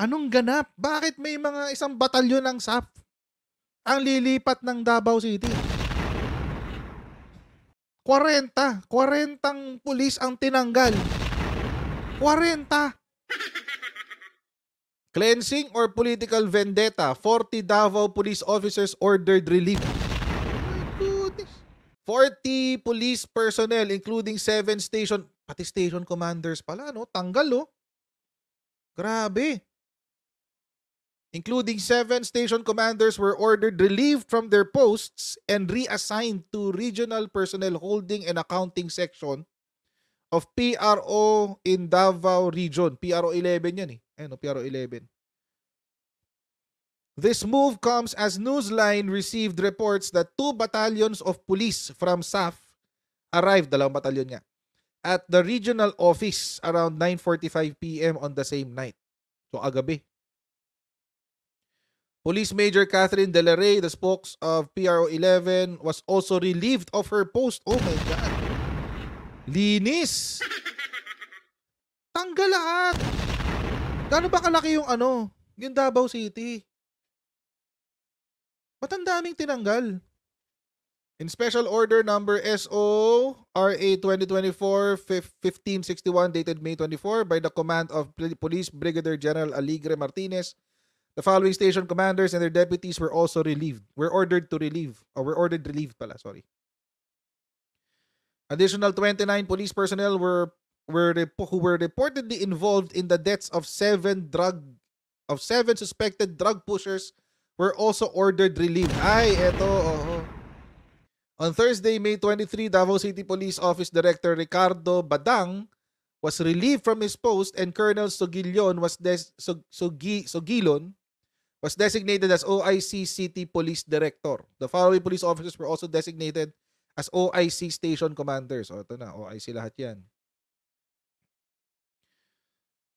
Anong ganap? Bakit may mga isang batalyon ng SAF ang lilipat ng Davao City? 40 pulis ang tinanggal. 40. Cleansing or political vendetta, 40 Davao police officers ordered relief. My goodness. 40 police personnel including 7 station, pati station commanders pala, no? Tanggal, oh. Grabe. Including 7 station commanders were ordered relieved from their posts and reassigned to regional personnel holding and accounting section of PRO in Davao Region. PRO 11 yan eh. Ayun, PRO 11. This move comes as Newsline received reports that 2 battalions of police from SAF arrived, 2 batalyon nga, at the regional office around 9:45 p.m. on the same night. So, agabi. Police Major Catherine De La Rey, the spokes of PRO 11, was also relieved of her post. Oh my God. Linis! Tanggal lahat! Gaano ba kalaki yung yung Davao City? Ba't ang daming tinanggal? In Special Order Number SO RA 2024-1561 dated May 24 by the command of Police Brigadier General Aligre Martinez, the following station commanders and their deputies were also relieved. Were ordered relieved pala, sorry. Additional 29 police personnel who were reportedly involved in the deaths of 7 suspected drug pushers were also ordered relieved. Ay, eto, On Thursday, May 23, Davao City Police Office Director Ricardo Badang was relieved from his post and Colonel Sogilon was Sogilon was designated as OIC City Police Director. The following police officers were also designated as OIC Station Commanders. O, ito na, OIC lahat yan.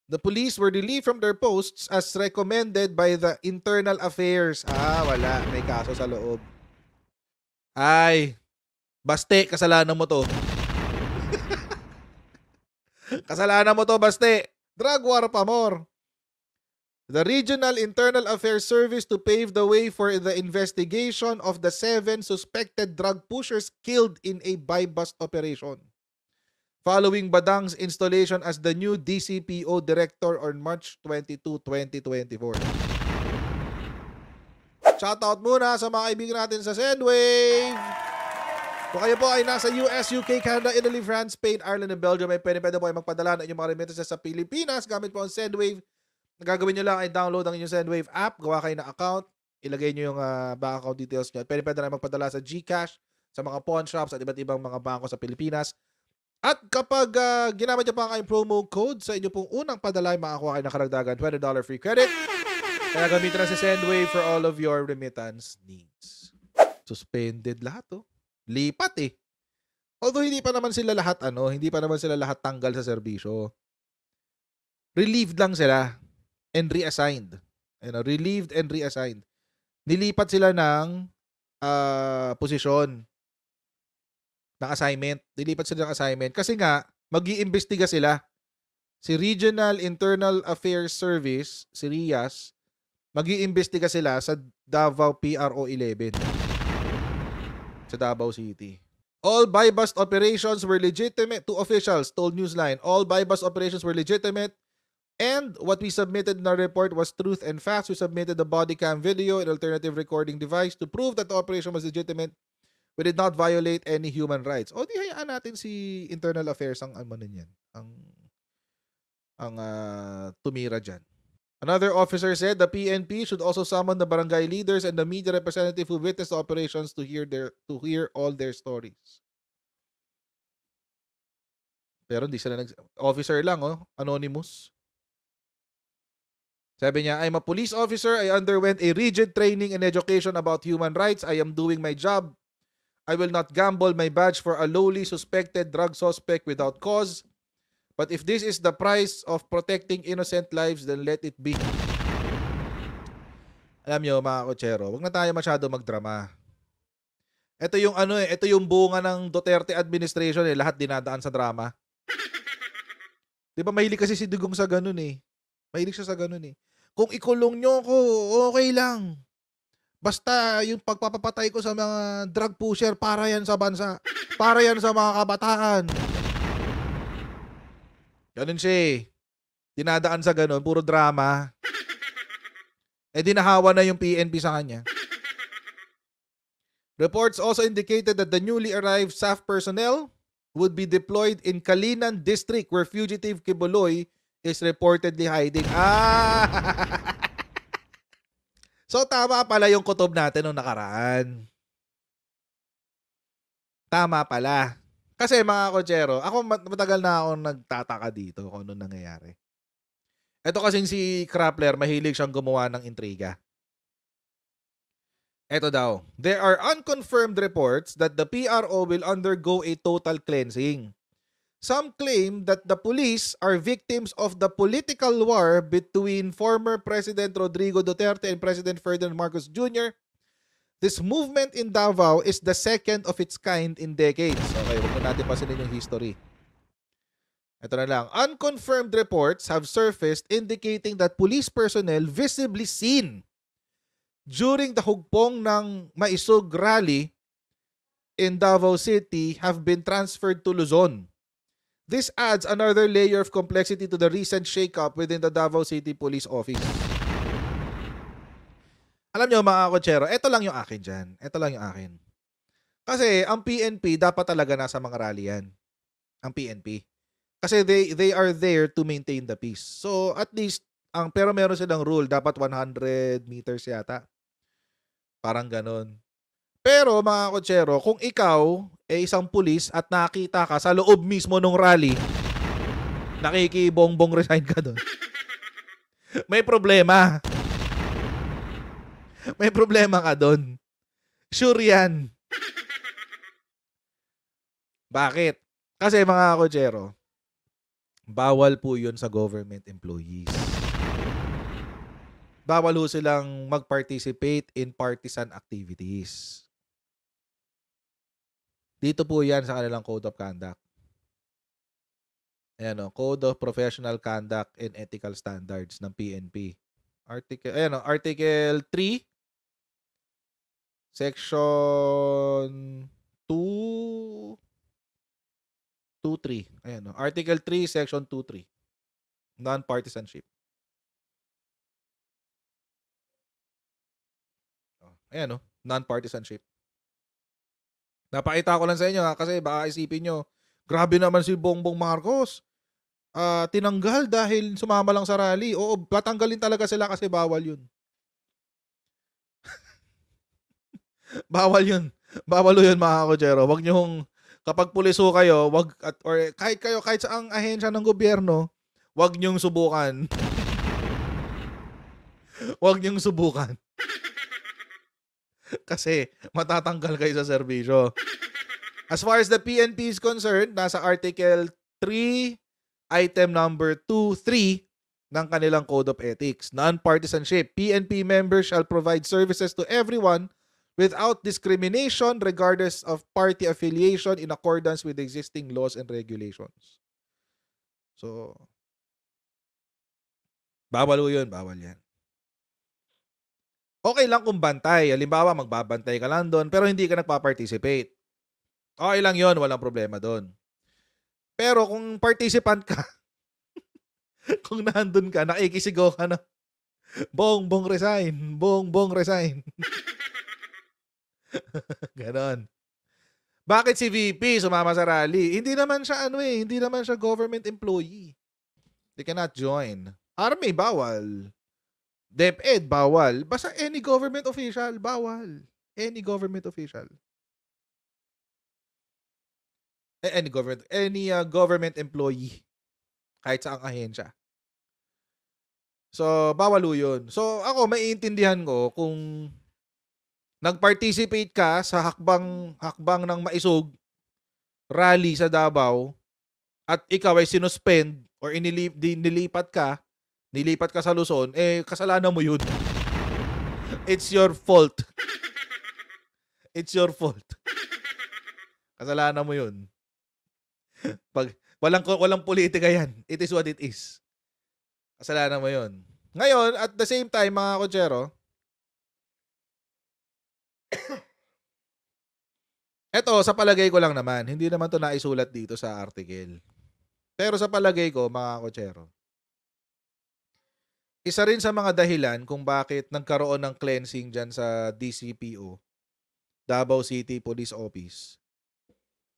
The police were relieved from their posts as recommended by the Internal Affairs. Wala. May kaso sa loob. Ay, Baste, kasalanan mo to. Kasalanan mo to, Baste. Drug war pa more. The Regional Internal Affairs Service to pave the way for the investigation of the 7 suspected drug pushers killed in a buy-bust operation. Following Badang's installation as the new DCPO Director on March 22, 2024. Shoutout muna sa mga kaibigan natin sa Sendwave. Kung kayo po ay nasa US, UK, Canada, Italy, France, Spain, Ireland, and Belgium, ay pwede po ay magpadala ng inyong mga remittances sa Pilipinas gamit po ang Sendwave. Ang gagawin nyo lang ay download ang inyong Sendwave app, gawa kayo ng account, ilagay nyo yung bank account details nyo. At pwede na magpadala sa GCash, sa mga pawn shops at iba't ibang mga bangko sa Pilipinas. At kapag ginamit nyo pa ang promo code sa inyo pong unang padala, makakuha kayo ng karagdagan $20 free credit. Kaya gamitin na si Sendwave for all of your remittance needs. Suspended lahat, Lipat Although hindi pa naman sila lahat tanggal sa serbisyo. Relieved lang sila and reassigned. Relieved and reassigned. Nilipat sila ng posisyon ng assignment. Nilipat sila ng assignment kasi nga mag-iimbestiga sila. Si Regional Internal Affairs Service, si RIAS, mag-iimbestiga sila sa Davao PRO 11. Sa Davao City. All buy-bust operations were legitimate. 2 officials told Newsline. All buy-bust operations were legitimate. And what we submitted in our report was truth and facts. We submitted the body cam video and alternative recording device to prove that the operation was legitimate. We did not violate any human rights. O di hayaan natin si Internal Affairs ang tumira dyan. Another officer said the PNP should also summon the barangay leaders and the media representative who witnessed the operations to hear all their stories. Pero hindi sila officer lang, anonymous. Sabi niya, I'm a police officer. I underwent a rigid training and education about human rights. I am doing my job. I will not gamble my badge for a lowly suspected drug suspect without cause. But if this is the price of protecting innocent lives, then let it be. Alam nyo, mga kotsero, wag na tayo masyado magdrama. Ito yung ito yung bunga ng Duterte administration lahat dinadaan sa drama. 'Di ba mahilig kasi si Dugong sa ganun Mahilig siya sa ganun Kung ikulong nyo ko, okay lang. Basta yung pagpapapatay ko sa mga drug pusher, para yan sa bansa. Para yan sa mga kabataan. Ganun siya eh. Dinadaan sa ganun, puro drama. Dinahawa na yung PNP sa kanya. Reports also indicated that the newly arrived SAF personnel would be deployed in Kalinan District where fugitive Kibuloy is reportedly hiding. So tama pala yung kutob natin nung nakaraan. Tama pala. Kasi mga kotsero, ako matagal na akong nagtataka dito kung ano nangyayari. Ito kasing si Krappler, mahilig siyang gumawa ng intriga. Ito daw, there are unconfirmed reports that the PRO will undergo a total cleansing. Some claim that the police are victims of the political war between former President Rodrigo Duterte and President Ferdinand Marcos Jr. This movement in Davao is the second of its kind in decades. Okay, huwag na natin pasinin yung history. Ito na lang. Unconfirmed reports have surfaced indicating that police personnel visibly seen during the hugpong ng Maisog rally in Davao City have been transferred to Luzon. This adds another layer of complexity to the recent shakeup within the Davao City Police Office. Alam nyo mga kotsero, ito lang yung akin dyan. Ito lang yung akin. Kasi ang PNP dapat talaga nasa mga rally yan. Ang PNP. Kasi they are there to maintain the peace. So at least, pero meron silang rule, dapat 100 meters yata. Parang ganon. Pero mga kotsero, kung ikaw isang pulis at nakita ka sa loob mismo ng rally, nakikibongbong resign ka doon. May problema. May problema ka doon. Sure yan. Bakit? Kasi mga kotsero, bawal po yun sa government employees. Bawal ho silang mag-participate in partisan activities. Dito po yan sa kanilang Code of Conduct. Ayan o, Code of Professional Conduct and Ethical Standards ng PNP. Article 3, Section 2.3. Ayan o, Article 3, Section 2.3. Non-partisanship. Ayan o, non-partisanship. Napakita ko lang sa inyo kasi baka isipin nyo, grabe naman si Bongbong Marcos. Tinanggal dahil sumama lang sa rally. Oo, patanggalin talaga sila kasi bawal yun. Bawal yun. Bawal yun mga kotsero. Wag nyo, kapag puliso kayo, or kahit sa ang ahensya ng gobyerno, wag nyong subukan. Wag nyong subukan. Kasi matatanggal kayo sa serbisyo. As far as the PNP is concerned, nasa Article 3, Item number 2.3 ng kanilang Code of Ethics. Non-partisanship. PNP members shall provide services to everyone without discrimination regardless of party affiliation in accordance with existing laws and regulations. So, bawal yun, bawal yan. Okay lang kung bantay. Halimbawa, magbabantay ka lang doon pero hindi ka nagpa-participate. Okay lang yun, walang problema doon. Pero kung participant ka, kung nandun ka, nakikisigaw ka na, Bongbong resign, Bongbong resign. Ganon. Bakit si VP sumama sa rally? Hindi naman siya hindi naman siya government employee. They cannot join. Army, bawal. DepEd, bawal. Basta any government official, bawal. Any government official. Any government employee. Kahit sa ang ahensya. So, bawal yun. So, ako, maiintindihan ko kung nag-participate ka sa hakbang ng Maisog rally sa Davao at ikaw ay sinuspend or nilipat ka sa Luzon, kasalanan mo yun. It's your fault. It's your fault. Kasalanan mo yun. Pag walang politika yan. It is what it is. Kasalanan mo yun. Ngayon, at the same time, mga kotsero, eto, sa palagay ko lang naman, hindi naman to naisulat dito sa article. Pero sa palagay ko, mga kotsero, isa rin sa mga dahilan kung bakit nagkaroon ng cleansing dyan sa DCPO, Davao City Police Office,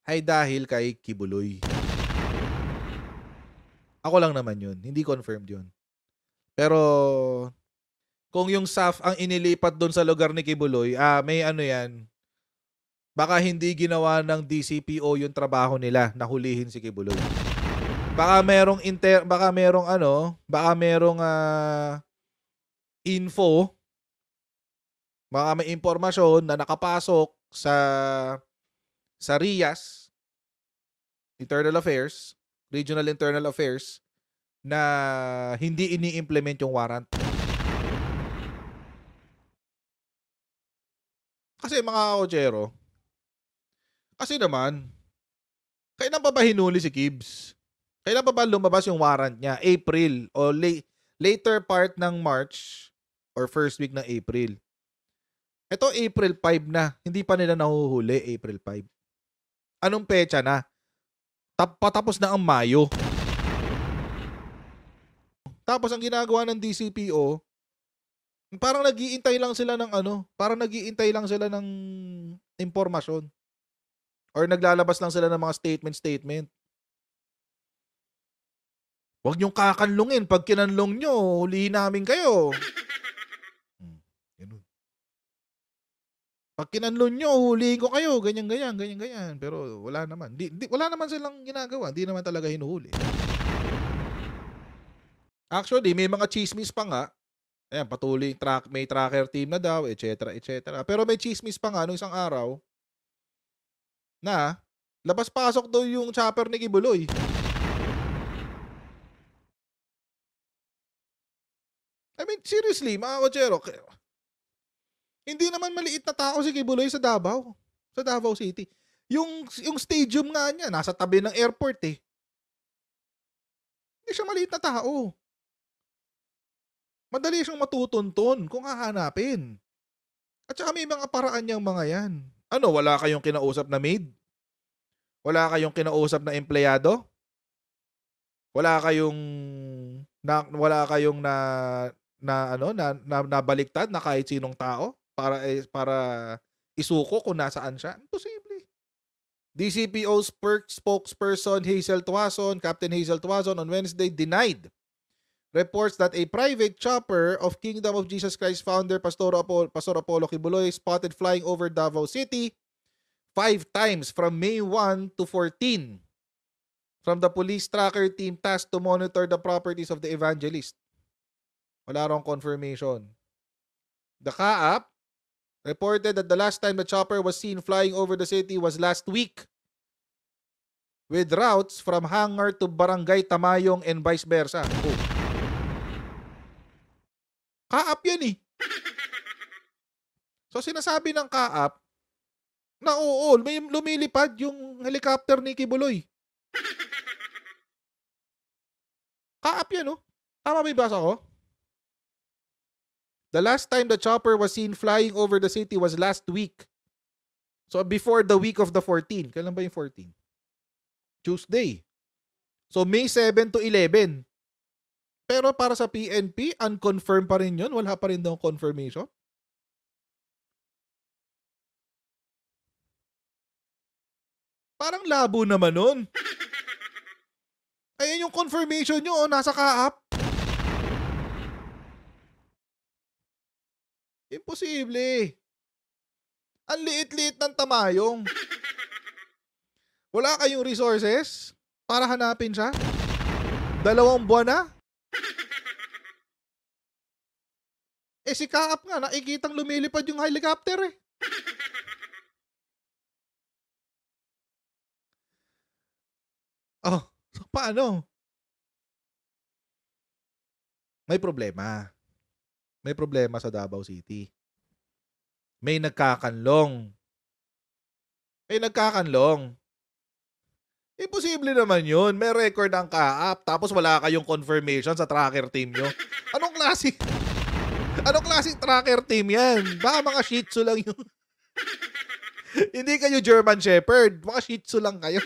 ay dahil kay Kibuloy. Ako lang naman yun. Hindi confirmed yun. Pero kung yung SAF ang inilipat doon sa lugar ni Kibuloy, may ano yan, baka hindi ginawa ng DCPO yung trabaho nila na hulihin si Kibuloy. Baka merong info, baka may impormasyon na nakapasok sa RIAS, Regional Internal Affairs, na hindi ini-implement yung warrant. Kasi mga kotsero, kasi naman, kailan pa ba hinuli si Kibbs? Kailan pa ba lumabas yung warrant niya? April o later part ng March or first week ng April. Ito April 5 na, hindi pa nila nahuhuli April 5. Anong petsa na? Patapos na ang Mayo. Tapos ang ginagawa ng DCPO, parang nag-iintay lang sila ng impormasyon. Or naglalabas lang sila ng mga statement. Huwag niyong kakanlungin. Pag kinanlong nyo, hulihin namin kayo. Ganun. Pag kinanlong nyo, hulihin ko kayo. Ganyan. Pero wala naman. Wala naman silang ginagawa. Hindi naman talaga hinuhuli. Actually, may mga chismis pa nga. Ayan, patuloy, may tracker team na daw, etc. Pero may chismis pa nga nung isang araw na labas-pasok daw yung chopper ni Kibuloy. I mean, seriously, mga kotsero, hindi naman maliit na tao si Kibuloy sa Davao City. Yung stadium nga niya, nasa tabi ng airport eh. Hindi siya maliit na tao. Madali siyang matutunton kung hahanapin. At saka may mga paraan niyang mga yan. Ano, wala kayong kinausap na maid? Wala kayong kinausap na empleyado? Wala kayong nabaliktad na kahit sinong tao para isuko kung nasaan siya? Imposible. DCPO spokesperson Captain Hazel Tuazon on Wednesday denied reports that a private chopper of Kingdom of Jesus Christ founder Pastor Apollo Kibuloy spotted flying over Davao City 5 times from May 1 to 14 from the police tracker team tasked to monitor the properties of the evangelist. Wala rong confirmation. The CAAP reported that the last time the chopper was seen flying over the city was last week, with routes from Hangar to Barangay Tamayong and vice versa. Oh. CAAP yan eh. So sinasabi ng CAAP na oo, may lumilipad yung helicopter ni Kibuloy. CAAP yan oh. Tama ba yung basa ko? The last time the chopper was seen flying over the city was last week. So before the week of the 14. Kailan ba yung 14? Tuesday. So May 7 to 11. Pero para sa PNP, unconfirmed pa rin yun. Wala pa rin daw confirmation. Parang labo naman nun. Ayan yung confirmation nyo, nasa CAAP. Imposible. Ang liit-liit ng Tamayong. Wala kayong resources para hanapin siya? 2 buwan na? Si CAAP nga, nakikitang lumilipad yung helicopter eh. Oh, so paano? May problema. May problema sa Davao City. May nagkakanlong. Imposible naman yun. May record ang kaap, tapos wala kayong confirmation sa tracker team nyo. Anong klaseng tracker team yan? Baka mga Shih Tzu lang yung... Hindi kayo German Shepherd. Mga Shih Tzu lang kayo.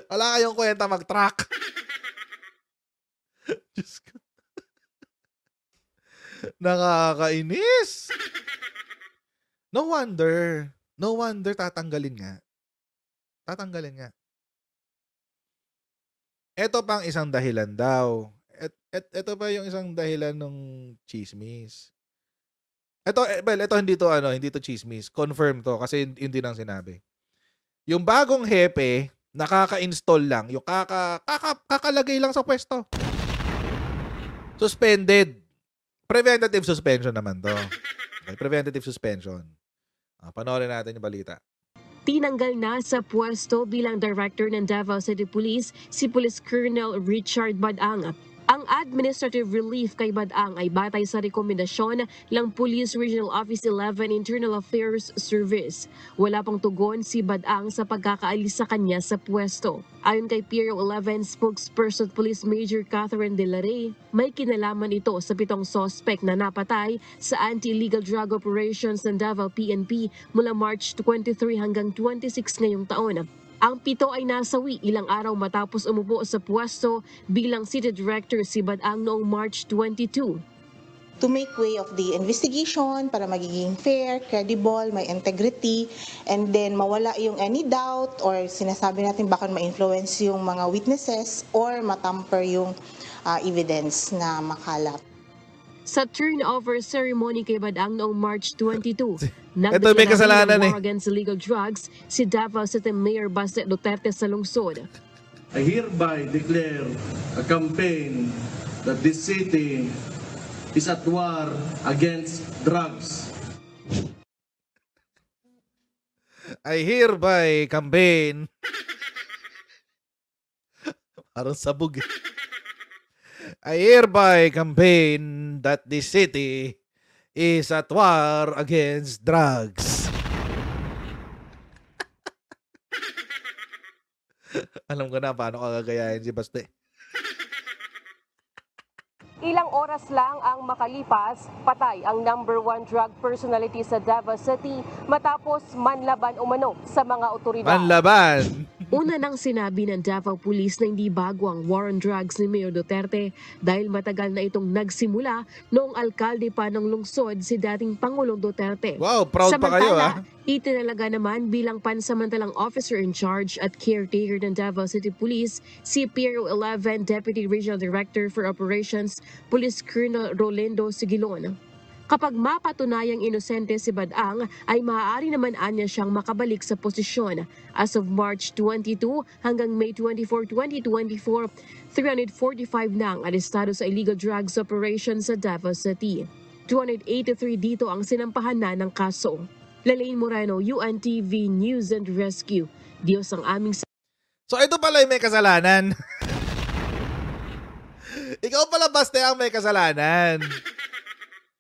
Wala kayong kwenta mag-track. Diyos ko. Nakakainis. No wonder tatanggalin nga. Ito pang isang dahilan daw. Ito pa yung isang dahilan ng chismis. Ito hindi to chismis. Confirm to kasi yun din ang sinabi. Yung bagong hepe, nakaka-install lang, yung kakalagay lang sa pwesto. Suspended. Preventative suspension naman to. Okay, preventative suspension. Panoorin natin yung balita. Tinanggal na sa pwesto bilang director ng Davao City Police si Police Colonel Richard Badang. Ang administrative relief kay Badang ay batay sa rekomendasyon ng Police Regional Office 11 Internal Affairs Service. Wala pang tugon si Badang sa pagkakaalis sa kanya sa pwesto. Ayon kay PRO 11 spokesperson Police Major Catherine De La Rey, may kinalaman ito sa 7 suspect na napatay sa anti-illegal drug operations ng Davao PNP mula March 23 hanggang 26 ngayong taon. Ang 7 ay nasawi ilang araw matapos umupo sa pwesto bilang city director si Badang noong March 22. To make way of the investigation para magiging fair, credible, may integrity, and then mawala yung any doubt or sinasabi natin baka ma-influence yung mga witnesses or matamper yung evidence na makalap. Sa turnover ceremony kay Badang noong March 22, Ito may kasalanan war against illegal drugs si Davao City Mayor Baste Duterte sa lungsod. I hereby declare a campaign that this city is at war against drugs. I hereby campaign. Parang sabog. I hereby campaign that this city is at war against drugs. Alam ko na paano kagagayahin si Baste. Ilang oras lang ang makalipas, patay ang #1 drug personality sa Davao City matapos manlaban umano sa mga otoridad. Manlaban! Una nang sinabi ng Davao Police na hindi bago ang war on drugs ni Mayor Duterte dahil matagal na itong nagsimula noong alkalde pa ng lungsod si dating Pangulong Duterte. Wow, proud pa kayo ha? Itinalaga naman bilang pansamantalang officer in charge at caretaker ng Davao City Police si PRO 11 Deputy Regional Director for Operations Police Colonel Rolando Sigilon. Kapag mapatunayang inosente si Badang, ay maaari naman anya siyang makabalik sa posisyon. As of March 22 hanggang May 24, 2024, 345 na ang arestado sa illegal drugs operations sa Davao City. 283 dito ang sinampahan na ng kaso. Lalaine Moreno, UNTV News and Rescue. Diyos ang aming... So ito pala yung may kasalanan. Ikaw pala Baste ang may kasalanan.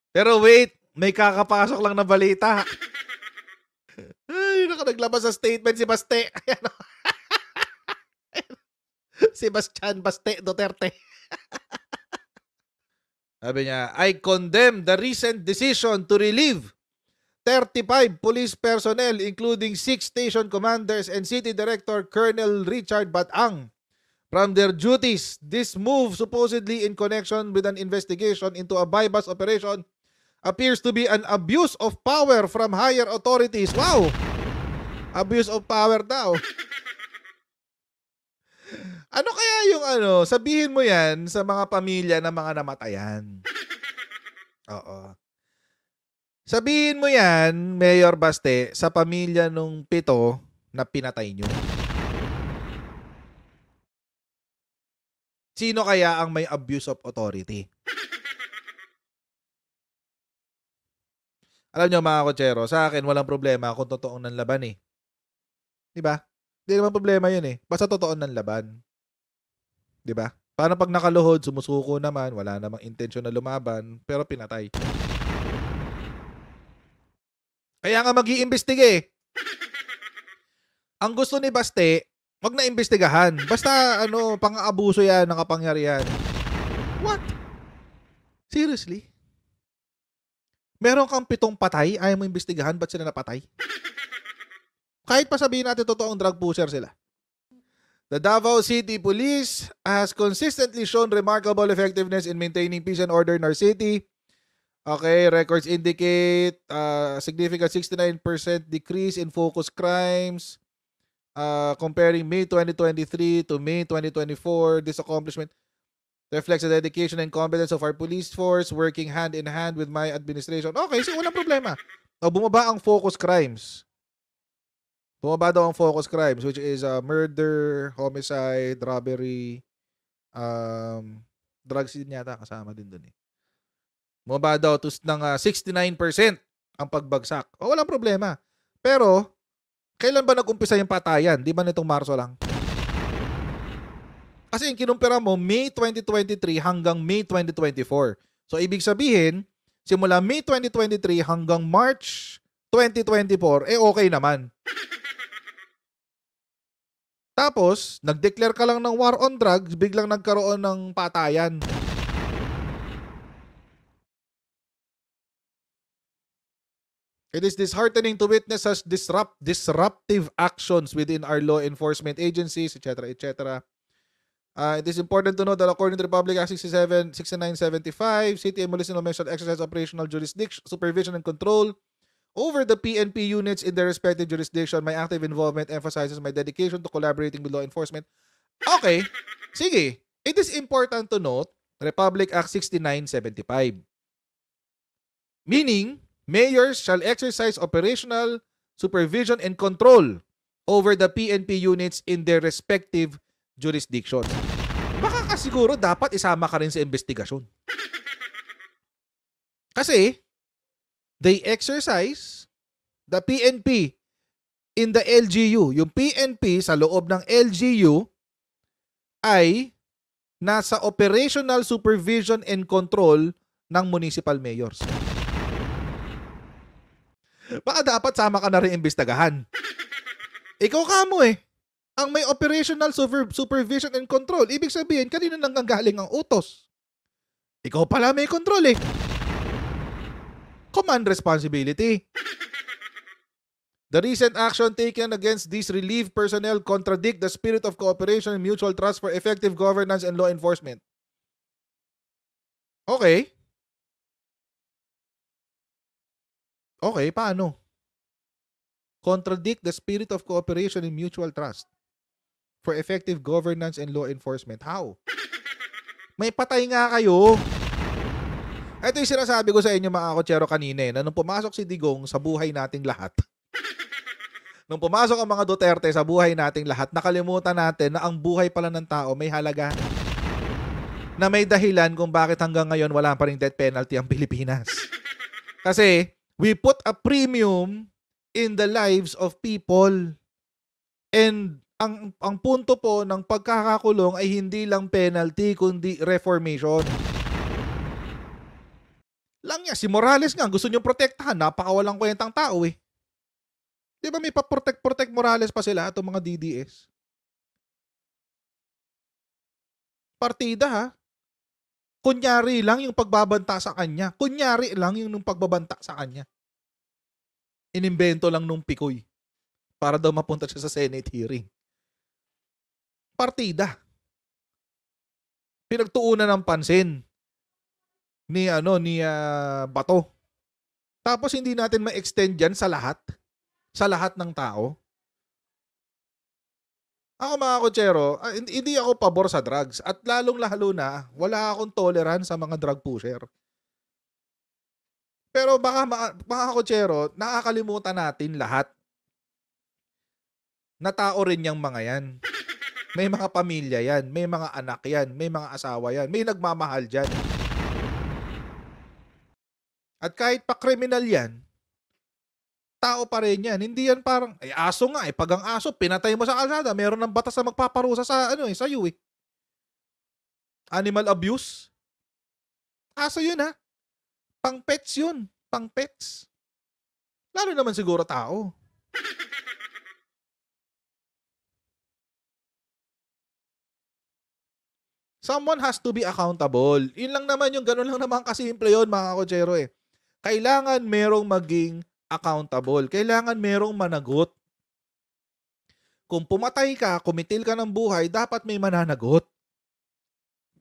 Pero wait, may kakapasok lang na balita. Ay, naglabas sa statement si Baste. Sebastian Baste Duterte. Sabi niya, I condemn the recent decision to relieve 35 police personnel including 6 station commanders and City Director Colonel Richard Badang from their duties. This move, supposedly in connection with an investigation into a bypass operation, appears to be an abuse of power from higher authorities. Wow! Abuse of power daw. Ano kaya yung sabihin mo yan sa mga pamilya ng mga namatayan? Oo. Sabihin mo yan, Mayor Baste, sa pamilya nung 7 na pinatay nyo. Sino kaya ang may abuse of authority? Alam nyo mga kotsero, sa akin walang problema kung totoong nanlaban eh. Diba? Hindi naman problema yun eh. Basta totoong nanlaban. Diba? Paano pag nakaluhod, sumusuko naman, wala namang intensyon na lumaban, pero pinatay. Kaya nga mag-iimbestiga eh. Ang gusto ni Baste, Wag na imbestigahan. Basta ano, pang-aabuso yan ng kapangyarihan. What? Seriously? Meron kang 7 patay, ayaw mo imbestigahan, ba't sila napatay? Kahit pa sabihin natin totoong drug pusher sila. The Davao City Police has consistently shown remarkable effectiveness in maintaining peace and order in our city. Okay, records indicate significant 69% decrease in focus crimes comparing May 2023 to May 2024. This accomplishment reflects the dedication and competence of our police force working hand in hand with my administration. Okay, so walang problema. O, bumaba ang focus crimes. Bumaba daw ang focus crimes, which is murder, homicide, robbery, drugs din yata kasama din dun eh. Bumaba daw ng 69% ang pagbagsak. O, walang problema. Pero, kailan ba nag-umpisa yung patayan? Di ba nitong Marso lang? Kasi yung kinumpira mo, May 2023 hanggang May 2024. So, ibig sabihin, simula May 2023 hanggang March 2024, okay naman. Tapos, nag-declare ka lang ng war on drugs, biglang nagkaroon ng patayan. It is disheartening to witness such disruptive actions within our law enforcement agencies, etc., etc. It is important to note that according to Republic Act 6975, City and Municipal shall exercise operational jurisdiction, supervision, and control over the PNP units in their respective jurisdiction. My active involvement emphasizes my dedication to collaborating with law enforcement. Okay, sige. It is important to note Republic Act 6975. Meaning, mayors shall exercise operational supervision and control over the PNP units in their respective jurisdictions. Baka ka siguro dapat isama ka rin sa investigasyon. Kasi, they exercise the PNP in the LGU. Yung PNP sa loob ng LGU ay nasa operational supervision and control ng municipal mayors. Baka dapat sama ka na rin imbestigahan. Ikaw kamo eh. Ang may operational supervision and control, ibig sabihin, kanina nang galing ang utos. Ikaw pala may control eh. Command responsibility. The recent action taken against these relief personnel contradict the spirit of cooperation and mutual trust for effective governance and law enforcement. Okay. Okay, paano? Contradict the spirit of cooperation and mutual trust for effective governance and law enforcement. How? May patay nga kayo. Ito yung sinasabi ko sa inyo mga kotsero kanina na nung pumasok si Digong sa buhay nating lahat, nung pumasok ang mga Duterte sa buhay nating lahat, nakalimutan natin na ang buhay pala ng tao may halaga. Na may dahilan kung bakit hanggang ngayon wala pa ring death penalty ang Pilipinas. Kasi we put a premium in the lives of people. And ang punto po ng pagkakakulong ay hindi lang penalty kundi reformation. Lang niya, si Morales nga gusto niyong protektahan, napakawalang kwentang tao eh. Di ba may pa-protect Morales pa sila itong mga DDS? Partida ha? Kunyari lang yung pagbabanta sa kanya. Kunyari lang yung pagbabanta sa kanya. Inimbento lang nung Pikoy para daw mapunta siya sa Senate hearing. Partida. Pinagtuunan ng pansin ni Bato. Tapos hindi natin ma-extend yan sa lahat ng tao. Ako mga kotsero, hindi ako pabor sa drugs at lalong-lalo na wala akong tolerance sa mga drug pusher. Pero baka mga kotsero, nakakalimutan natin lahat na tao rin yung mga yan. May mga pamilya yan, may mga anak yan, may mga asawa yan, may nagmamahal dyan. At kahit pa kriminal yan, tao pa rin yan. Hindi yan parang, aso nga eh. Pag ang aso, pinatay mo sa kalsada, meron ng batas na magpaparusa sa iyo eh. Animal abuse. Aso yun ha. Pang pets yun. Pang pets. Lalo naman siguro tao. Someone has to be accountable. Yun lang naman yung ganun lang naman kasimple yun, mga kotsero eh. Kailangan merong maging accountable. Kailangan merong managot. Kung pumatay ka, kumitil ka ng buhay, dapat may mananagot.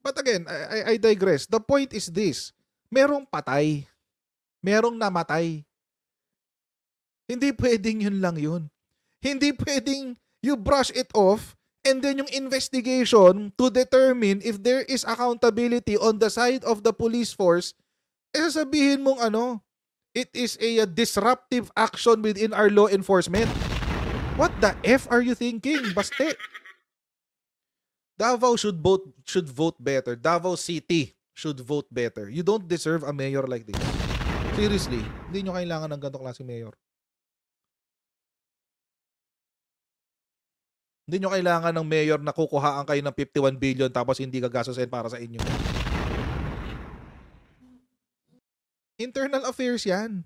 But again, I digress. The point is this. Merong patay. Merong namatay. Hindi pwedeng yun lang yun. Hindi pwedeng you brush it off and then yung investigation to determine if there is accountability on the side of the police force, sasabihin mong it is a disruptive action within our law enforcement. What the F are you thinking, Baste? Davao should vote better. Davao City should vote better. You don't deserve a mayor like this. Seriously, hindi nyo kailangan ng ganitong klaseng mayor. Hindi nyo kailangan ng mayor na kukuhaan kayo ng 51 billion tapos hindi gagastusin para sa inyo. Internal affairs yan.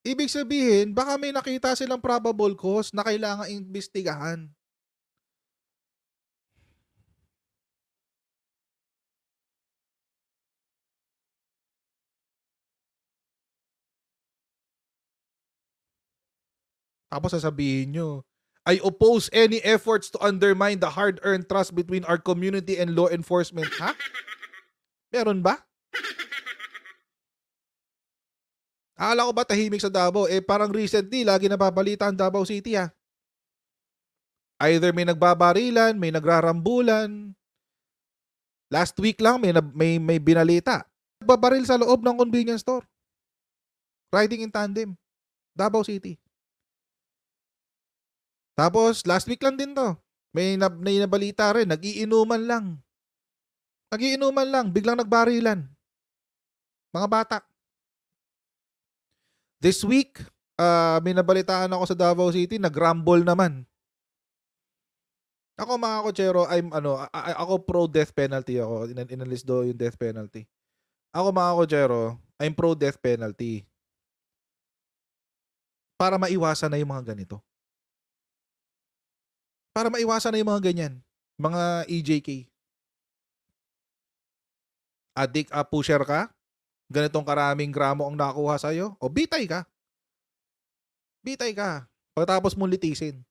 Ibig sabihin, baka may nakita silang probable cause na kailangan imbestigahan. Tapos sasabihin nyo, I oppose any efforts to undermine the hard-earned trust between our community and law enforcement. Ha? Meron ba? Akala ko ba tahimik sa Davao? Parang recently, lagi nababalita ang Davao City ha. Either may nagbabarilan, may nagrarambulan. Last week lang may binalita. Nagbabaril sa loob ng convenience store. Riding in tandem. Davao City. Tapos, last week lang din to. May nabalita rin. Nagiinuman lang. Biglang nagbarilan. Mga bata. This week, may nabalitaan ako sa Davao City. Nagrumble naman. Ako mga kotsero, ako pro death penalty ako. Inalis do yung death penalty. Ako mga kotsero, I'm pro death penalty. Para maiwasan na yung mga ganito. Para maiwasan na yung mga ganyan. Mga EJK. Addict, pusher ka? Ganitong karaming gramo ang nakuha sa'yo? O bitay ka. Bitay ka. Pagkatapos mong litisin.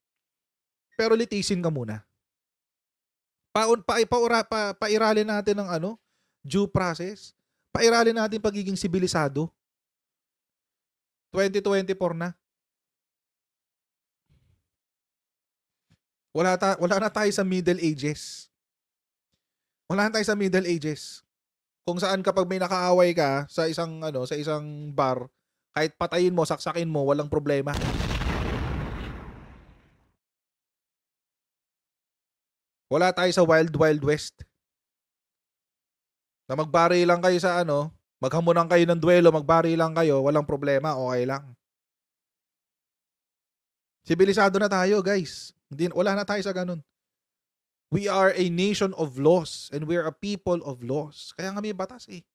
Pero litisin ka muna. Pairalin natin ng due process. Pairalin natin pagiging sibilisado. 2024 na. Wala na tayo sa Middle Ages. Wala na tayo sa Middle Ages. Kung saan kapag may nakaaway ka sa isang bar, kahit patayin mo, saksakin mo, walang problema. Wala tayo sa Wild Wild West. Na magbari lang kayo sa maghamunan kayo ng duelo, magbari lang kayo, walang problema, okay lang. Sibilisado na tayo, guys. Wala na tayo sa ganun. We are a nation of laws and we are a people of laws. Kaya nga may batas eh.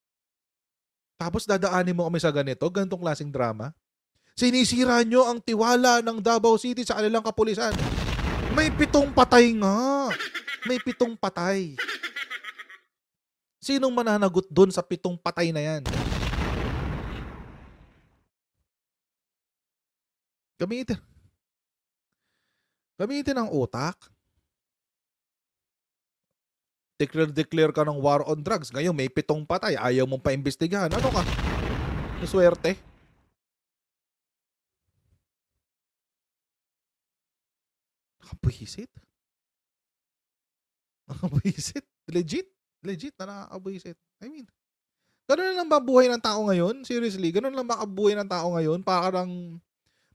Tapos dadaanin mo kami sa ganitong klaseng drama. Sinisira nyo ang tiwala ng Davao City sa kanilang kapulisan. May 7 patay nga. May 7 patay. Sinong mananagot doon sa 7 patay na yan? Gamitin ang utak. Declare ka ng war on drugs. Ngayon may 7 patay. Ayaw mong paimbestigahan. Ano ka? Swerte. Nakabwisit. Legit na nakakabwisit. I mean, ganun na lang ba buhay ng tao ngayon? Seriously, ganun lang ba kabuhay ng tao ngayon? Para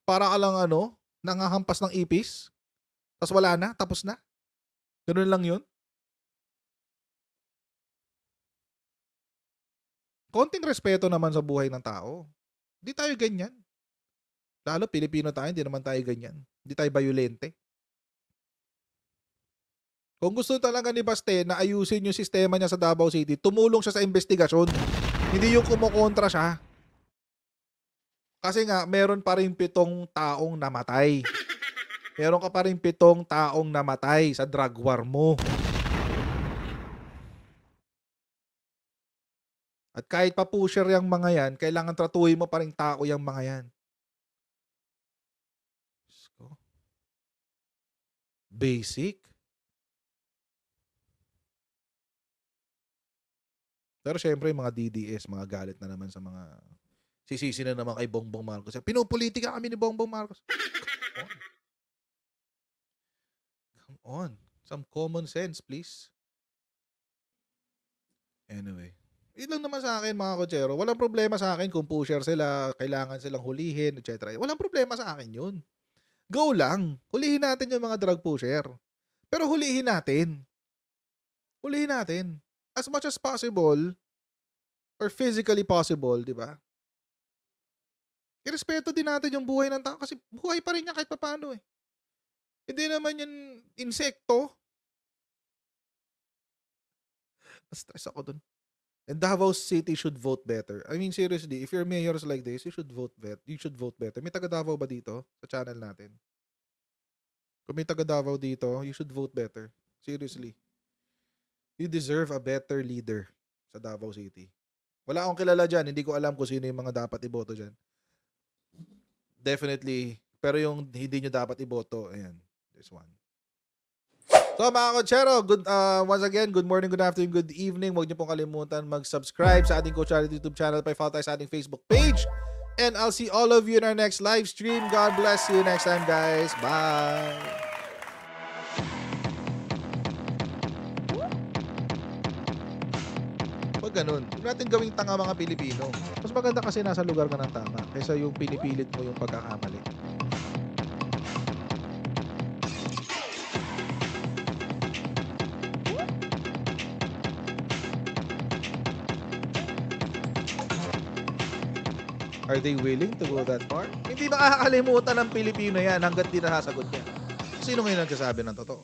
ka lang nangahampas ng ipis? Tapos wala na? Tapos na? Ganun lang yun? Konting respeto naman sa buhay ng tao. Hindi tayo ganyan. Lalo Pilipino tayo, hindi naman tayo ganyan. Hindi tayo bayolente. Kung gusto talaga ni Baste na ayusin yung sistema niya sa Davao City, tumulong siya sa investigasyon. Hindi yung kumukontra siya. Kasi nga, meron pa rin 7 taong namatay. Meron ka pa rin 7 taong namatay sa drug war mo. At kahit pa pusher yung mga yan, kailangan tratuhin mo pa rin tao yung mga yan. Diyos ko. Basic. Pero syempre, yung mga DDS, mga galit na naman sa mga sisisi na naman kay Bongbong Marcos. Pinupolitika kami ni Bongbong Marcos. Come on. Some common sense, please. Anyway. Yun lang naman sa akin, mga kotsero. Walang problema sa akin kung pusher sila, kailangan silang hulihin, etc. Walang problema sa akin yun. Go lang. Hulihin natin yung mga drug pusher. Pero hulihin natin. Hulihin natin. As much as possible, or physically possible, di ba? Irespeto din natin yung buhay ng tao kasi buhay pa rin niya kahit paano eh. Hindi naman yan insekto. Stress ako dun. And Davao City should vote better. I mean, seriously, if your mayor's like this, you should vote better. May taga Davao ba dito sa channel natin? Kung may taga Davao dito, you should vote better. Seriously. You deserve a better leader sa Davao City. Wala akong kilala dyan. Hindi ko alam kung sino yung mga dapat iboto dyan. Definitely. Pero yung hindi nyo dapat iboto, ayan. This one. So mga kotsero, once again, good morning, good afternoon, good evening. Huwag niyo pong kalimutan mag-subscribe sa ating Coach Charlie YouTube channel. Pa-follow tayo sa ating Facebook page. And I'll see all of you in our next live stream. God bless you next time, guys. Bye! Huwag ganun. Huwag natin gawing tanga mga Pilipino. Mas maganda kasi nasa lugar ka ng tama kaysa yung pinipilit mo yung pagkakamali. Are they willing to go that far? Hindi makakalimutan ng Pilipino yan hanggat di nasasagot niya. Sino ngayon nagsasabi ng totoo?